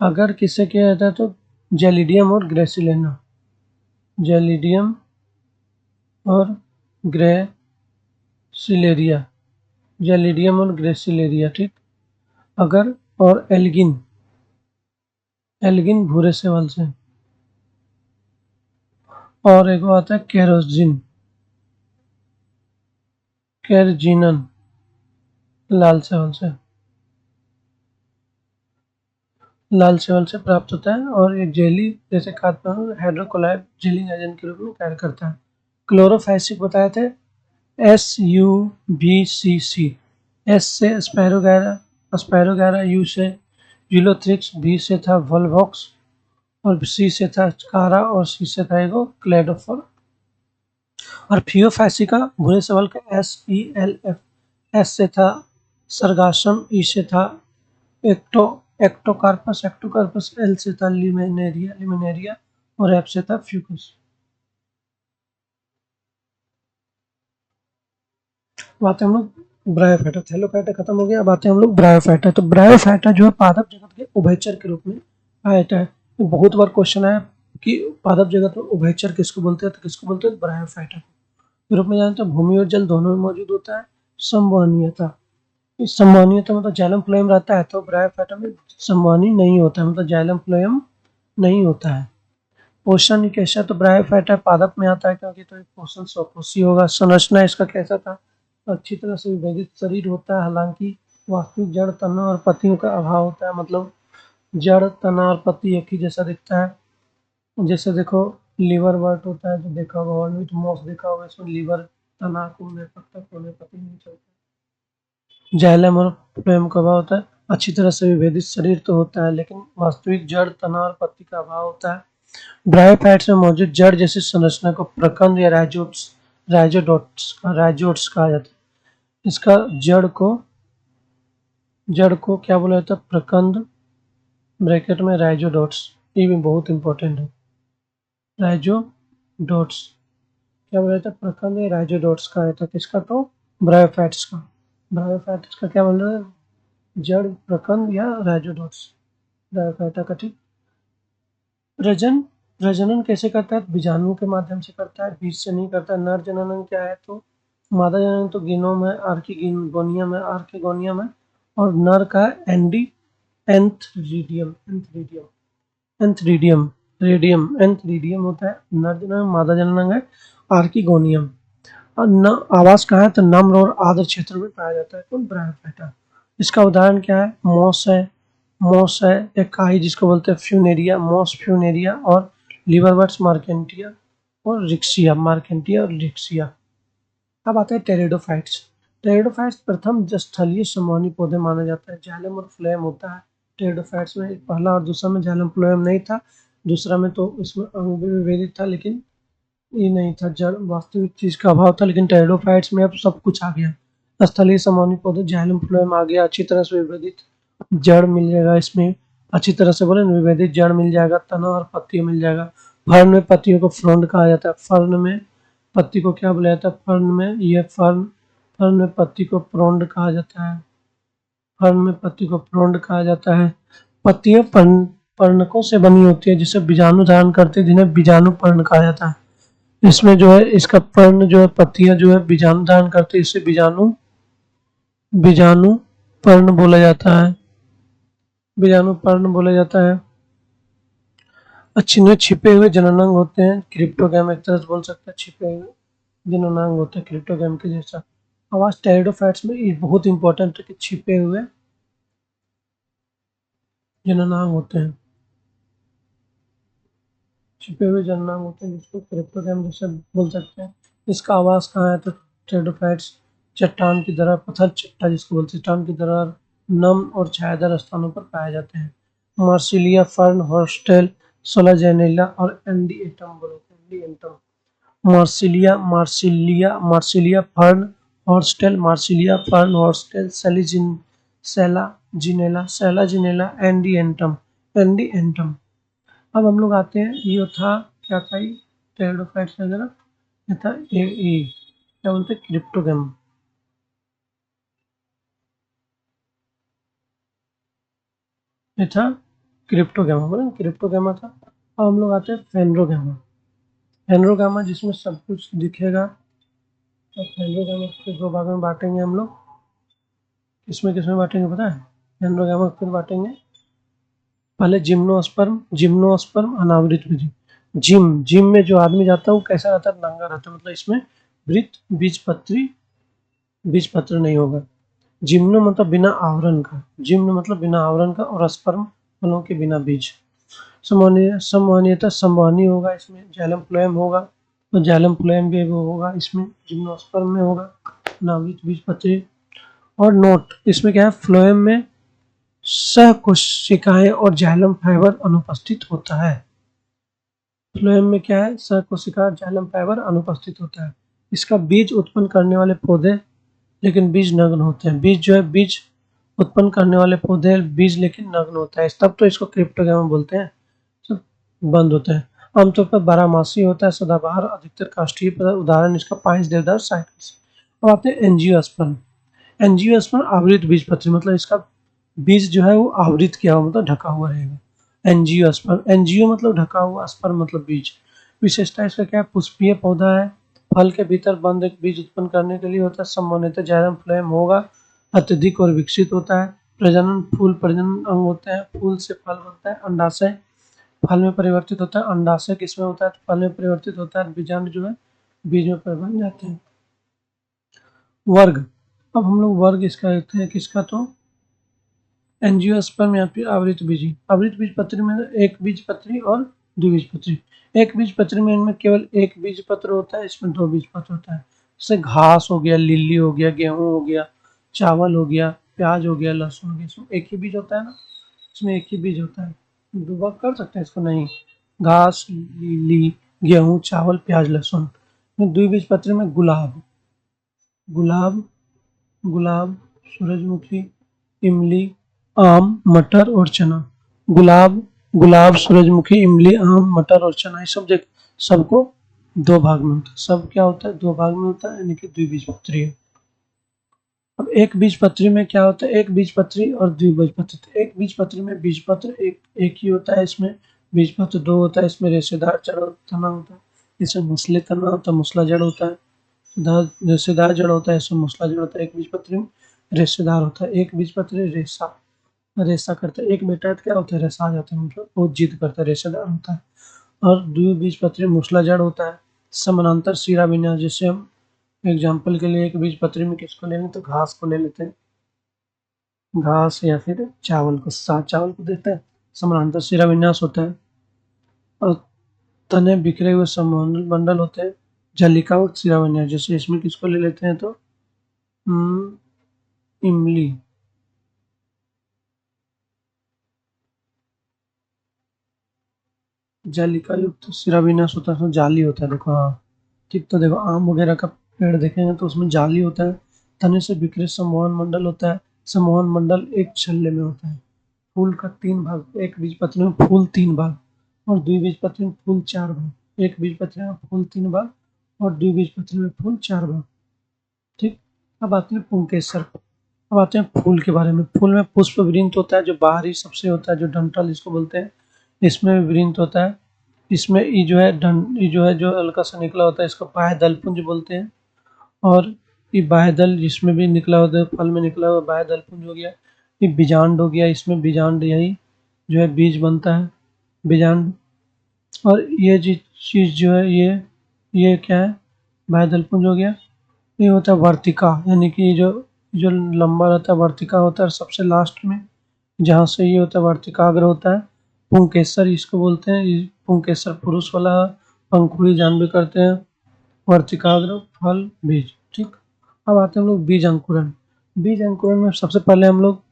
अगर किससे किया जाता है तो जेलिडियम और ग्रेसिलेना, जेलिडियम और ग्रेसिलेरिया, जेलिडियम और ग्रेसिलेरिया, ठीक। अगर और एल्गिन भूरे शैवाल से, और एक आता है कैरजिनन लाल शैवाल से प्राप्त होता है, और ये जेली जैसे खाद्य पदार्थ हाइड्रोक्लोराइड जेलिंग एजेंट के रूप में कार्य करता है। क्लोरोफैसिक बताए थे, SUBCC, एस से स्पायरोगैरा, यू से यूलोथ्रिक्स, बी से था वोल्वॉक्स, और सी से था कारा, और सी से था एगो क्लेडोफोर। और थियोफैसिका भूरे शैवाल का SELF, एस से था सरगासम, ई से था एक्टोकार्पस, एल से था लिमिनेरिया, और एफ से था फ्यूकस। बातें हम लोग ब्रायोफाइटा, थैलोफाइटा खत्म हो गया, अब आते हैं हम लोग ब्रायोफाइटा। तो ब्रायोफाइटा जो है पादप जगत के उभयचर के रूप में आया है। तो बहुत बार क्वेश्चन आया कि पादप जगत में उभयचर किसको बोलते हैं, तो किसको बोलते हैं? ब्रायोफाइटा के रूप में जानते हैं। भूमि और जल दोनों में मौजूद होता है। संवहनीयता, इस संवहनीयता मतलब जाइलम फ्लोएम रहता है, तो ब्रायोफाइटा में संवहनी नहीं होता है, मतलब जाइलम फ्लोएम नहीं होता है। पोषण कैसा? तो ब्रायोफाइटा पादप में आता है, क्योंकि तो पोषण स्वकोषी होगा। संरचना इसका कैसा था? अच्छी तरह से विभेदित शरीर होता है, हालांकि वास्तविक जड़, तना और पत्तियों का अभाव होता है। मतलब जड़, तना और पत्ती एक ही जैसा दिखता है। जैसे देखो लीवर वर्ट होता है, जो देखा होगा ऑर्बिट मॉस देखा होगा, इसमें लीवर, तना, कोने, पत्ता, कोने, पत्ती नहीं चलता। जाइलम और फ्लोएम का अभाव होता है। अच्छी तरह से विभेदित शरीर तो होता है, लेकिन वास्तविक जड़, तना और पत्ती का अभाव होता है। ब्रायोफाइट्स में मौजूद जड़ जैसी संरचना को प्रकंद या राइजोट्स कहा जाता है। इसका जड़ को क्या बोला जाता है? प्रकंद, ब्रैकेट में राइजोडोट्स, ये भी बहुत इंपॉर्टेंट है। राइजोडोट्स क्या बोला जाता है? प्रकंद या राइजोडोट्स कहा जाता है। किसका? तो ब्रायोफाइट्स का। ब्रायोफाइट्स का क्या बोल रहे हैं? जड़, प्रकंद या राइजोडोट्स, ब्रायोफाइटा का, ठीक। प्रजनन कैसे करता है? बीजाणु के माध्यम से करता है, बीज से नहीं करता। नर जनन क्या है? तो मादा जनन तो गिनोम है, आर्किगोनियम है, और नर का एंथरीडियम होता है। नर जनन, मादा जनन है आर्किगोनियम। और न आवास कहाँ है? तो नम्र और आर्द्र क्षेत्र में पाया जाता है। कौन? ब्रायोफाइटा। इसका उदाहरण क्या है? मॉस है, एक काई जिसको बोलते हैं फ्यूनेरिया, मॉस फ्यूनेरिया, और लिवरवर्ट्स मार्केंटिया और रिक्सिया। अब आते हैं टेरिडोफाइट्स। टेरिडोफाइट्स प्रथम स्थलीय समूहनी पौधे माना जाता है। जाइलम और फ्लोएम होता है टेरिडोफाइट्स में। पहला और दूसरा में जाइलम फ्लोएम नहीं था, दूसरा में तो इसमें अंग भी विभेदित था, लेकिन ये नहीं था, जड़ वास्तविक चीज का अभाव था। लेकिन टेरिडोफाइट्स में अब सब कुछ आ गया। स्थलीय समूहनी पौधे, जाइलम फ्लोएम आ गया, अच्छी तरह से विभेदित जड़ मिल जाएगा इसमें, अच्छी तरह से बोले विभेदित जड़ मिल जाएगा, तना और पत्ती मिल जाएगा। फर्न में पत्तियों को फ्रोंड कहा जाता है। फर्न में पत्ती को क्या बोला जाता है? फर्न में पत्ती को प्रोंड कहा जाता है। फर्न में पत्ती को प्रोंड कहा जाता है। पत्तियां पर्णकों से बनी होती है जिसे बीजाणु धारण करते हैं, जिन्हें बीजाणु पर्ण कहा जाता है। इसमें जो है इसका पर्ण जो है पत्तियां जो है बीजाणु धारण करते हैं, इसे बीजाणु बीजाणु पर्ण बोला जाता है, बीजाणु पर्ण बोला जाता है। अच्छे छिपे हुए जननांग होते हैं, क्रिप्टोगैम एक तरह से बोल सकते हैं, छिपे हुए जननांग होते हैं क्रिप्टोगैम के जैसा। आवाज टेरिडोफाइट्स में ये बहुत इंपॉर्टेंट है कि छिपे हुए जननांग होते हैं, छिपे हुए जननांग होते हैं जिसको क्रिप्टोगैम जैसे बोल सकते हैं। इसका आवास कहाँ है तो टेरिडोफाइट्स चट्टान की तरह, पत्थर चट्टा जिसको बोलते हैं, चट्टान की तरह नम और छायादार स्थानों पर पाए जाते हैं। मार्सिलिया फर्न, हॉस्टेल, सोलाजेनेला और एंडिएटम बोलते हैं, Adiantum. Marsilea fern hostel, Marsilea fern hostel, Selaginella Adiantum, Adiantum. अब हम लोग आते हैं, ये था क्या था, ये टेरिडोफाइट्स वगैरह, ये था ये क्या बोलते हैं क्रिप्टोगैम, ये था क्रिप्टोगैमा, बोले क्रिप्टोगैमा था। अब हम लोग आते हैं फेनरोगैमा, फेनरोगैमा जिसमें सब कुछ दिखेगा। तो फेनरोगैमा के दो भाग में बांटेंगे हम लोग, किसमें बांटेंगे पता है, फेनरोगैमा फिर बांटेंगे। पहले जिम्नोस्पर्म, जिम्नोस्पर्म अनावृत बीज। जिम में जो आदमी जाता है वो कैसा रहता है, नंगा रहता है, मतलब इसमें वृत्त बीज पत्र नहीं होगा। जिम्नो मतलब बिना आवरण का, जिम्न मतलब बिना आवरण का, और स्पर्म फलों के बिना बीज। सामान्यतः संवहनी होगा, इसमें जाइलम फ्लोएम होगा, तो जाइलम फ्लोएम भी वो होगा इसमें, जिम्नोस्पर्म में होगा नाभिक बीज पत्री। और नोट इसमें क्या है, फ्लोएम में सहकोशिकाएं और जाइलम फाइबर अनुपस्थित होता है। फ्लोएम में क्या है, सहकोशिका और जाइलम फाइबर अनुपस्थित होता है। इसका बीज उत्पन्न करने वाले पौधे लेकिन बीज नग्न होते हैं, बीज जो है बीज उत्पन्न करने वाले पौधे बीज लेकिन नग्न होता है, तब तो इसको क्रिप्टोगैमा बोलते हैं। सब बंद होता है, आमतौर पर बारहमासी होता है, सदाबहार, अधिकतर काष्ठीय पदार्थ, उदाहरण इसका पाइन्स, देवदार, साइकस। अब आते हैं एंजियोस्पर्म, एंजियोस्पर्म आवृत बीज पत्री, मतलब इसका बीज जो है वो आवृत किया हुआ मतलब ढका हुआ रहेगा। एंजियोस्पर्म, एंजियो मतलब ढका हुआ, स्पर्म मतलब बीज। विशेषता इसका क्या है, पुष्पीय पौधा है, फल के भीतर बंद एक बीज उत्पन्न करने के लिए होता है, सामान्यतः जाइलम फ्लोएम होगा, अत्यधिक और विकसित होता है। प्रजनन, फूल प्रजनन अंग होता है, फूल से फल बनता है, अंडाशय फल में परिवर्तित होता है, अंडाशय किसमें होता है तो फल में परिवर्तित होता है, बीजाणु जो है बीज में परिवर्तित जाते हैं। वर्ग, अब हम लोग वर्ग इसका देखते हैं, किसका तो एंजियोस्पर्म या फिर आवृत बीजी। आवृत बीज पत्री में एक बीज पत्री और द्विबीजपत्री। एक बीज पत्री में इनमें केवल एक बीज पत्र होता है, इसमें दो बीज पत्र होता है। जैसे घास हो गया, लिली हो गया, गेहूं हो गया, चावल हो गया, प्याज हो गया, लहसुन हो गया, इसमें एक ही बीज होता है ना, इसमें एक ही बीज होता है। दुबा कर सकते हैं इसको, नहीं। घास, लिली, गेहूं, चावल, प्याज, लहसुन। द्विबीजपत्री में गुलाब, गुलाब, गुलाब, सूरजमुखी, इमली, आम, मटर और चना। गुलाब, गुलाब, सूरजमुखी, इमली, आम, मटर और चना, ये सब देख सबको दो भाग में होता है, सब क्या होता है दो भाग में होता है, यानी कि द्विबीजपत्री है। अब एक बीजपत्री में क्या होता है, एक बीजपत्री और द्विबीजपत्री। तो एक बीजपत्री में बीजपत्र एक ही होता है, इसमें बीजपत्र दो होता है, इसमें रेशेदार जड़ तना होता है, इसमें मूसले तना होता है, मूसला जड़ होता है, रेशेदार जड़ होता है, इसमें मूसला जड़ होता है। एक बीजपत्री में रेशेदार होता है, एक बीजपत्री रेशा रेशा करता है, एक बेटा क्या होता है रेशा आ जाता है, मतलब बहुत जिद करता है, रेशेदार होता है। और द्विबीजपत्री मूसला जड़ होता है। समानांतर शिरा विन्यास, जैसे हम एग्जाम्पल के लिए एक बीजपत्री में किसको ले लें तो घास को ले लेते हैं, घास या फिर चावल को, चावल को देते हैं, समानांतर शिरा विन्यास होता है। और तने बिखरे हुए समूह मंडल होते हैं, जलिका और शिरा विन्यास, जैसे इसमें किसको ले लेते हैं तो इमली, जालिका युक्त शिरा विन्यास होता है, उसमें जाली होता है, देखो हाँ ठीक। तो देखो आम वगैरह का पेड़ देखेंगे तो उसमें जाली होता है, तने से बिखरे सम्मोहन मंडल होता है, सम्मोहन मंडल एक छल्ले में होता है। फूल का तीन भाग, एक बीजपत्री में फूल तीन भाग और द्विबीजपत्री में फूल चार भाग। एक बीजपत्री में फूल तीन भाग और द्विबीजपत्री में फूल चार भाग, ठीक। अब आते हैं पुंकेसर, अब आते हैं फूल के बारे में। फूल में पुष्प वृंत होता है जो बाहरी सबसे होता है, जो डंठल जिसको बोलते हैं, इसमें विभ्रिंत होता है। इसमें ये जो है ये जो है जो हल्का सा निकला होता है इसको बाह्य दलपुंज बोलते हैं। और ये बाह्य दल जिसमें भी निकला होता है फल में निकला हुआ बाह्य दलपुंज हो गया। ये बीजांड हो गया, इसमें बीजांड यही जो है बीज बनता है, बीजांड। और ये चीज जो है ये क्या है, बाह्य दलपुंज हो गया। ये होता है वर्तिका, यानी कि जो जो लंबा रहता है वर्तिका होता है सबसे लास्ट में, जहाँ से ये होता है वर्तिकाग्र होता है। पुंकेसर इसको बोलते हैं, ये पुंकेसर पुरुष वाला है, पंखुड़ी जान भी करते हैं, वर्तिकाग्र फल बीज। ठीक, अब आते हैं हम लोग बीज अंकुरन। बीज अंकुरन में सबसे पहले हम लोग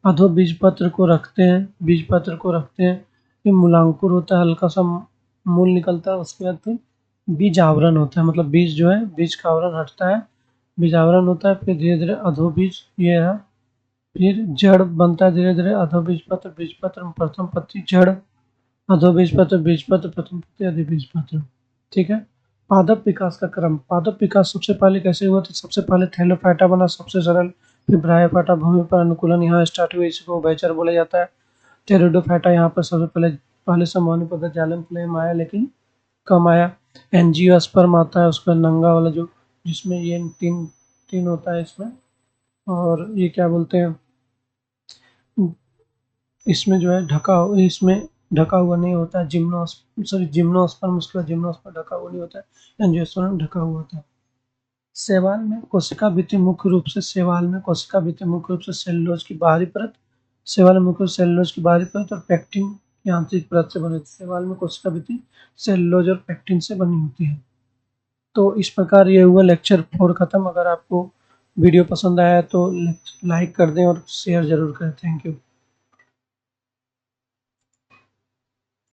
अधो बीज पत्र को रखते हैं, बीज पत्र को रखते हैं। ये मूलांकुर होता है, हल्का सा मूल निकलता है, उसके बाद फिर बीज आवरण होता है, मतलब बीज जो है बीज का आवरण हटता है, बीज आवरण होता है। फिर धीरे धीरे अधो बीज ये है, फिर जड़ बनता है धीरे धीरे, अधो बीज पत्र प्रथम पत्ती जड़, अधो बीज पत्र प्रथम पत्ती अधि बीज पत्र। ठीक है। पादप विकास का क्रम, पादप विकास सबसे पहले कैसे हुआ था, सबसे पहले थैलोफाइटा बना सबसे सरल, फिर ब्रायोफाइटा भूमि पर अनुकूलन यहाँ स्टार्ट हुआ, इसको उभयचर बोला जाता है। टेरिडोफाइटा यहाँ पर सबसे पहले संवहनी पद्धति जालम फ्लेम आया, लेकिन कम आया। एंजियोस्पर्म आता है, उसका नंगा वाला जो जिसमें ये तीन तीन होता है इसमें। और ये क्या बोलते हैं, इसमें जो है इसमें ढका हुआ नहीं होता है, जिम्नोस्पर्म, उसके बाद जिम्नोस्पर्म ढका हुआ नहीं होता है, एंजियोस्पर्म ढका हुआ होता है। शैवाल में कोशिका भित्ति मुख्य रूप से सेलुलोज की बाहरी परत, शैवाल में मुख्य सेलुलोज की बाहरी परत और पेक्टिन की आंतरिक परत से बने। शैवाल में कोशिका भित्ति सेलुलोज और पेक्टिन से बनी होती है। तो इस प्रकार ये हुआ लेक्चर 4 खत्म। अगर आपको वीडियो पसंद आया तो लाइक कर दें और शेयर जरूर करें। Thank you.